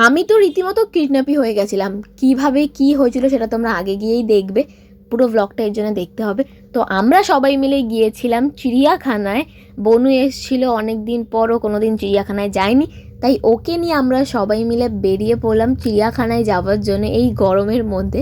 আমি তো রীতিমতো কিডন্যাপই হয়ে গেছিলাম। কিভাবে কি হয়েছিল সেটা তোমরা আগে গিয়েই দেখবে, পুরো ব্লগটা এর জন্য দেখতে হবে। তো আমরা সবাই মিলে গিয়েছিলাম চিড়িয়াখানায়। বনু এসেছিল অনেক দিন পরও, কোনো দিন চিড়িয়াখানায় যায়নি, তাই ওকে নিয়ে আমরা সবাই মিলে বেরিয়ে পড়লাম চিড়িয়াখানায় যাওয়ার জন্য এই গরমের মধ্যে।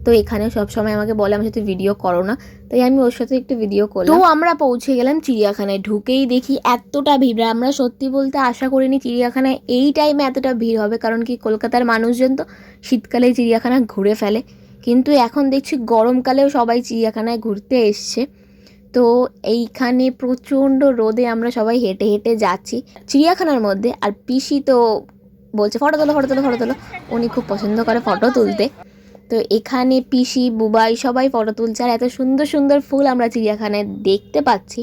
তো এখানেও সবসময় আমাকে বলে আমার সাথে ভিডিও করো না, তাই আমি ওর সাথে একটু ভিডিও করলাম। তো আমরা পৌঁছে গেলাম চিড়িয়াখানায়। ঢুকেই দেখি এতটা ভিড়, আমরা সত্যি বলতে আশা করিনি চিড়িয়াখানায় এই টাইমে এতটা ভিড় হবে, কারণ কি কলকাতার মানুষজন তো শীতকালে চিড়িয়াখানা ঘুরে ফেলে, কিন্তু এখন দেখছি গরমকালেও সবাই চিড়িয়াখানায় ঘুরতে এসছে। তো এইখানে প্রচণ্ড রোদে আমরা সবাই হেঁটে হেঁটে যাচ্ছি চিড়িয়াখানার মধ্যে। আর পিসি তো বলছে ফটো তোলো ফটো তোলো ফটো তোলো, উনি খুব পছন্দ করে ফটো তুলতে। তো এখানে পিসি বুবাই সবাই ফটো তুলছে, আর এত সুন্দর সুন্দর ফুল আমরা চিড়িয়াখানায় দেখতে পাচ্ছি।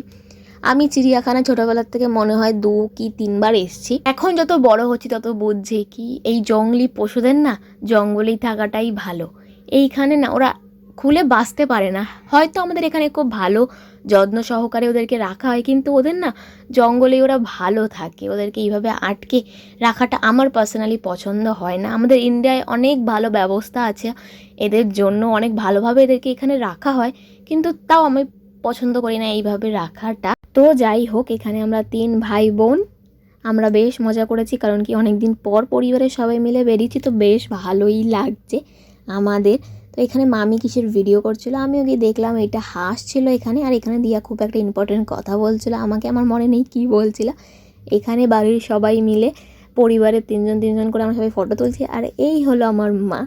আমি চিড়িয়াখানা ছোটোবেলার থেকে মনে হয় 2 কি 3 বার এসেছি। এখন যত বড় হচ্ছি তত বুঝছি কি এই জঙ্গলি পশুদের না জঙ্গলেই থাকাটাই ভালো। এইখানে না ওরা খুলে বাঁচতে পারে না, হয়তো আমাদের এখানে খুব ভালো যত্ন সহকারে ওদেরকে রাখা হয়, কিন্তু ওদের না জঙ্গলে ওরা ভালো থাকে। ওদেরকে এইভাবে আটকে রাখাটা আমার পার্সোনালি পছন্দ হয় না। আমাদের ইন্ডিয়ায় অনেক ভালো ব্যবস্থা আছে এদের জন্য, অনেক ভালোভাবে এদেরকে এখানে রাখা হয়, কিন্তু তাও আমি পছন্দ করি না এইভাবে রাখাটা। তো যাই হোক, এখানে আমরা 3 ভাই বোন আমরা বেশ মজা করেছি, কারণ কি অনেক দিন পর পরিবারের সবাই মিলে বেরিয়েছি, তো বেশ ভালোই লাগছে আমাদের। তো এখানে মামি কিসের ভিডিও করছিল, আমিও গিয়ে দেখলাম, এটা হাসছিল এখানে। আর এখানে দিয়া খুব একটা ইম্পর্টেন্ট কথা বলছিল আমাকে, আমার মনে নেই কী বলছিল। এখানে বাড়ির সবাই মিলে পরিবারের 3 জন করে আমরা সবাই ফটো তুলছি। আর এই হলো আমার মা,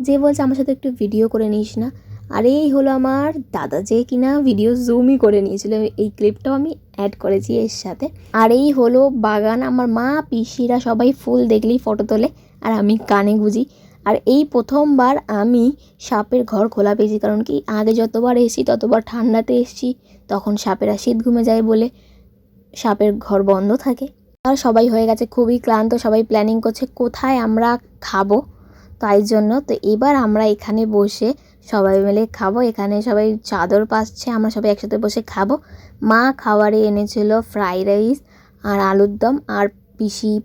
যে বলছে আমার সাথে একটু ভিডিও করে নিস না। আর এই হলো আমার দাদা, যে কিনা ভিডিও জুমই করে নিয়েছিল, এই ক্লিপটাও আমি অ্যাড করেছি এর সাথে। আর এই হলো বাগান, আমার মা পিসিরা সবাই ফুল দেখলেই ফটো তোলে, আর আমি কানে গুঁজি। আর এই প্রথমবার আমি সাপের ঘর খোলা পেয়েছি, কারণ কি আগে যতবার এসেছি ততবার ঠান্ডাতে এসেছি, তখন সাপেরা শীত ঘুমে যায় বলে সাপের ঘর বন্ধ থাকে। আর সবাই হয়ে গেছে খুবই ক্লান্ত, সবাই প্ল্যানিং করছে কোথায় আমরা খাবো, তাই জন্য। তো এবার আমরা এখানে বসে সবাই মিলে খাবো। এখানে সবাই চাদর পাচ্ছে, আমরা সবাই একসাথে বসে খাবো। মা খাবারে এনেছিল ফ্রাইড রাইস আর আলুর দম, আর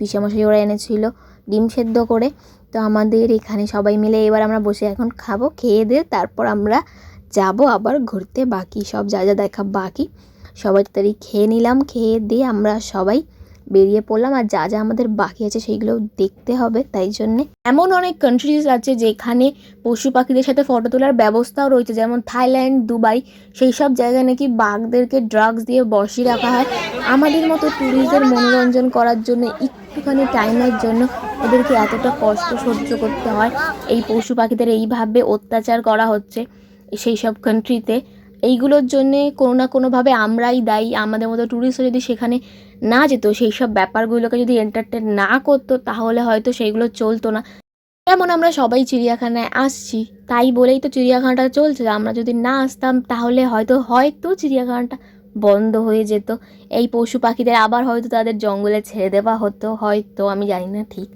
পিসামশাই ওরা এনেছিল ডিম সেদ্ধ করে। তো আমাদের এখানে সবাই মিলে এবার আমরা বসে এখন খাবো, খেয়ে দিয়ে তারপর আমরা যাব আবার ঘুরতে, বাকি সব যা যা দেখা বাকি সবাই তাড়াতাড়ি খেয়ে নিলাম। খেয়ে দিয়ে আমরা সবাই বেরিয়ে পড়লাম, আর যা যা আমাদের বাকি আছে সেইগুলো দেখতে হবে। তাই জন্যে এমন অনেক কান্ট্রিজ আছে যেখানে পশু পাখিদের সাথে ফটো তোলার ব্যবস্থাও রয়েছে, যেমন থাইল্যান্ড, দুবাই, সেই সব জায়গায় নাকি বাঘদেরকে ড্রাগস দিয়ে বসিয়ে রাখা হয়। আমাদের মতো ট্যুরিস্টদের মনোরঞ্জন করার জন্য, একটুখানি টাইমের জন্য ওদেরকে এতটা কষ্ট সহ্য করতে হয়। এই পশু পাখিদের এইভাবে অত্যাচার করা হচ্ছে সেই সব কান্ট্রিতে। এইগুলোর জন্যে কোনো না কোনোভাবে আমরাই দায়ী। আমাদের মতো ট্যুরিস্টরা যদি সেখানে না যেত, সেই সব ব্যাপারগুলোকে যদি এন্টারটেন না করতো, তাহলে হয়তো সেইগুলো চলতো না। যেমন আমরা সবাই চিড়িয়াখানায় আসছি, তাই বলেই তো চিড়িয়াখানাটা চলছে। আমরা যদি না আসতাম তাহলে হয়তো চিড়িয়াখানাটা বন্ধ হয়ে যেত। এই পশু পাখিদের আবার হয়তো তাদের জঙ্গলে ছেড়ে দেওয়া হতো, হয়তো, আমি জানি না ঠিক।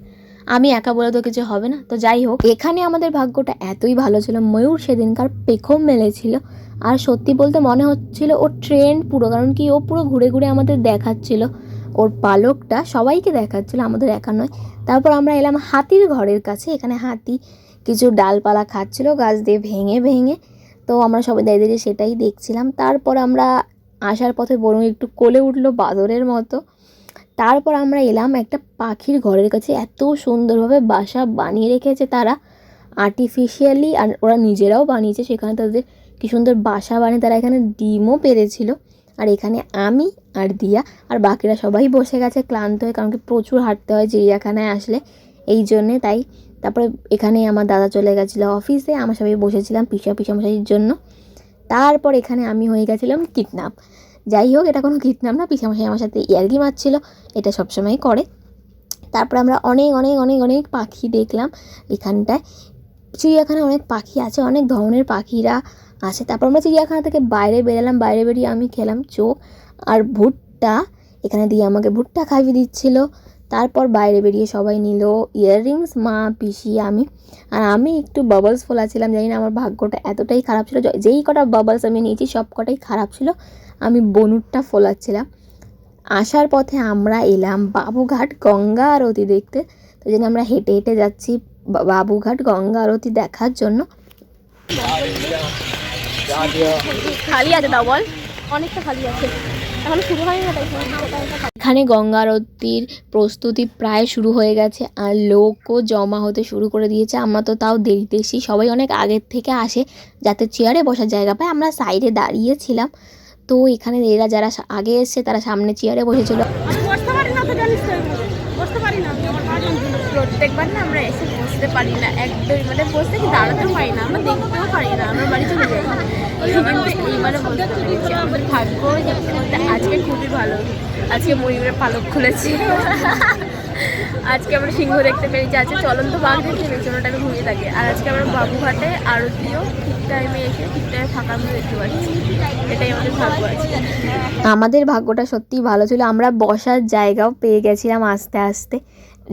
আমি একা বলে তো কিছু হবে না। তো যাই হোক, এখানে আমাদের ভাগ্যটা এতই ভালো ছিল, ময়ূর সেদিনকার পেখম মেলেছিল। আর সত্যি বলতে মনে হচ্ছিল ও ট্রেন্ড পুরো, কারণ কি ও পুরো ঘুরে ঘুরে আমাদের দেখাচ্ছিল, ওর পালকটা সবাইকে দেখাচ্ছিল, আমাদের একা নয়। তারপর আমরা এলাম হাতির ঘরের কাছে। এখানে হাতি কিছু ডালপালা খাচ্ছিল গাছ দিয়ে ভেঙে ভেঙে, তো আমরা সবাই দাঁড়িয়ে দাঁড়িয়ে সেটাই দেখছিলাম। তারপর আমরা আসার পথে বরং একটু কোলে উঠলো বাদরের মতো। তারপর আমরা এলাম একটা পাখির ঘরের কাছে, এত সুন্দরভাবে বাসা বানিয়ে রেখেছে তারা আর্টিফিশিয়ালি, আর ওরা নিজেরাও বানিয়েছে। সেখানে তাদের কী সুন্দর বাসা বানিয়ে তারা এখানে ডিমও পেরেছিল। আর এখানে আমি আর দিয়া আর বাকিরা সবাই বসে গেছে ক্লান্ত হয়ে, কারণ কি প্রচুর হাঁটতে হয় চিড়িয়াখানায় আসলে, এই জন্যে তাই। তারপরে এখানে আমার দাদা চলে গেছিলো অফিসে, আমরা সবাই বসেছিলাম পিসামশাইয়ের জন্য। তারপর এখানে আমি হয়ে গেছিলাম কিডন্যাপ। যাই হোক, এটা কোনো কিডন্যাপ না, পিসামশাই আমার সাথে ইয়ার্কি মারছিল, এটা সবসময় করে। তারপর আমরা অনেক অনেক অনেক অনেক পাখি দেখলাম এখানটায়। চিড়িয়াখানায় অনেক পাখি আছে, অনেক ধরনের পাখিরা আছে। তারপর আমরা চিড়িয়াখানা থেকে বাইরে বেরালাম, বাইরে বেরিয়ে আমি খেলাম চোখ আর ভুট্টা। এখানে দিয়ে আমাকে ভুট্টা খাইয়ে দিচ্ছিল। তারপর বাইরে বেরিয়ে সবাই নিল ইয়াররিংস, মা পিসি আমি। আর আমি একটু বাবলস ফোলাচ্ছিলাম, জানি না আমার ভাগ্যটা এতটাই খারাপ ছিল, যেই কটা বাবলস আমি নিয়েছি সব কটাই খারাপ ছিল, আমি বনুরটা ফোলাচ্ছিলাম। আসার পথে আমরা এলাম বাবুঘাট গঙ্গা আরতি দেখতে। তো জন্য আমরা হেঁটে হেঁটে যাচ্ছি বাবুঘাট গঙ্গা আরতি দেখার জন্য। খালি আছে দাও বল, অনেকটা খালি আছে, এখন শুরু হয়নি না। এখানে গঙ্গা আরতির প্রস্তুতি প্রায় শুরু হয়ে গেছে আর লোকও জমা হতে শুরু করে দিয়েছে। আমরা তো তাও দেরিতে এসেছি, সবাই অনেক আগের থেকে আসে যাতে চেয়ারে বসার জায়গা পায়। আমরা সাইডে দাঁড়িয়েছিলাম, তো এখানে এরা যারা আগে এসছে তারা সামনে চেয়ারে বসেছিল। প্রত্যেকবার না আমরা এসে বসতে পারি না, একদমই মানে বসতে কি দাঁড়াতেও পারি না, আমরা দেখতেও পারি না, আমরা বাড়ি চলে যাই। কিন্তু এইবারে বলতে পেরেছি আমাদের ভাগ্য আজকে খুবই ভালো। আজকে ময়ূরের পালক খুলেছে, আজকে আমরা সিংহ দেখতে পেরেছি, আজকে চলন্ত বাঘ দেখতে পেরেছি, ওটা আমি ঘুমিয়ে থাকি। আর আজকে আমরা বাবুঘাটে আরতিও ঠিক টাইমে এসে ঠিক টাইমে ফাঁকা আমরা দেখতে পাচ্ছি, এটাই আমাদের ভাগ্য আছে। আমাদের ভাগ্যটা সত্যিই ভালো ছিল, আমরা বসার জায়গাও পেয়ে গেছিলাম আস্তে আস্তে।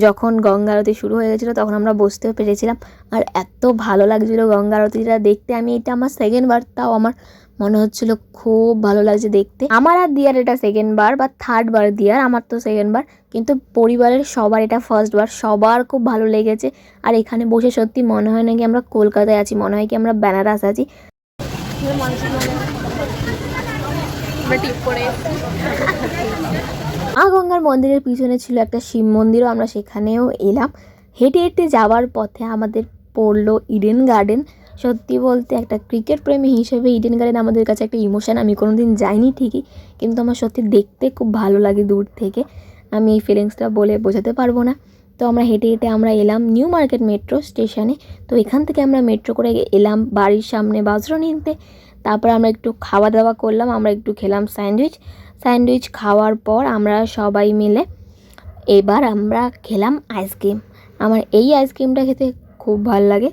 যখন গঙ্গা আরতি শুরু হয়ে গেছিলো তখন আমরা বসতেও পেরেছিলাম, আর এত ভালো লাগছিলো গঙ্গা আরতিটা দেখতে। আমি এটা আমার সেকেন্ড বার, তাও আমার মনে হচ্ছিলো খুব ভালো লাগছে দেখতে। আমার আর দিয়ার এটা সেকেন্ড বার বা থার্ড বার, দিয়ার আমার তো সেকেন্ড বার, কিন্তু পরিবারের সবার এটা ফার্স্ট বার। সবার খুব ভালো লেগেছে, আর এখানে বসে সত্যি মনে হয় না কি আমরা কলকাতায় আছি, মনে হয় কি আমরা বেনারস আছি। মা গঙ্গার মন্দিরের পিছনে ছিল একটা শিব মন্দিরও, আমরা সেখানেও এলাম। হেঁটে হেঁটে যাওয়ার পথে আমাদের পড়লো ইডেন গার্ডেন। সত্যি বলতে একটা ক্রিকেট প্রেমী হিসেবে ইডেন গার্ডেন আমাদের কাছে একটা ইমোশন। আমি কোনো দিন যাইনি ঠিকই, কিন্তু আমার সত্যি দেখতে খুব ভালো লাগে দূর থেকে। আমি এই ফিলিংসটা বলে বোঝাতে পারবো না। তো আমরা হেঁটে হেঁটে আমরা এলাম নিউ মার্কেট মেট্রো স্টেশনে। তো এখান থেকে আমরা মেট্রো করে এলাম বাড়ির সামনে বজ্র নিতে। তারপর আমরা একটু খাওয়া দাওয়া করলাম, আমরা একটু খেলাম স্যান্ডউইচ খাওয়ার পর আমরা সবাই মিলে এবার আমরা খেলাম আইসক্রিম। আমার এই আইসক্রিমটা খেতে খুব ভালো লাগে,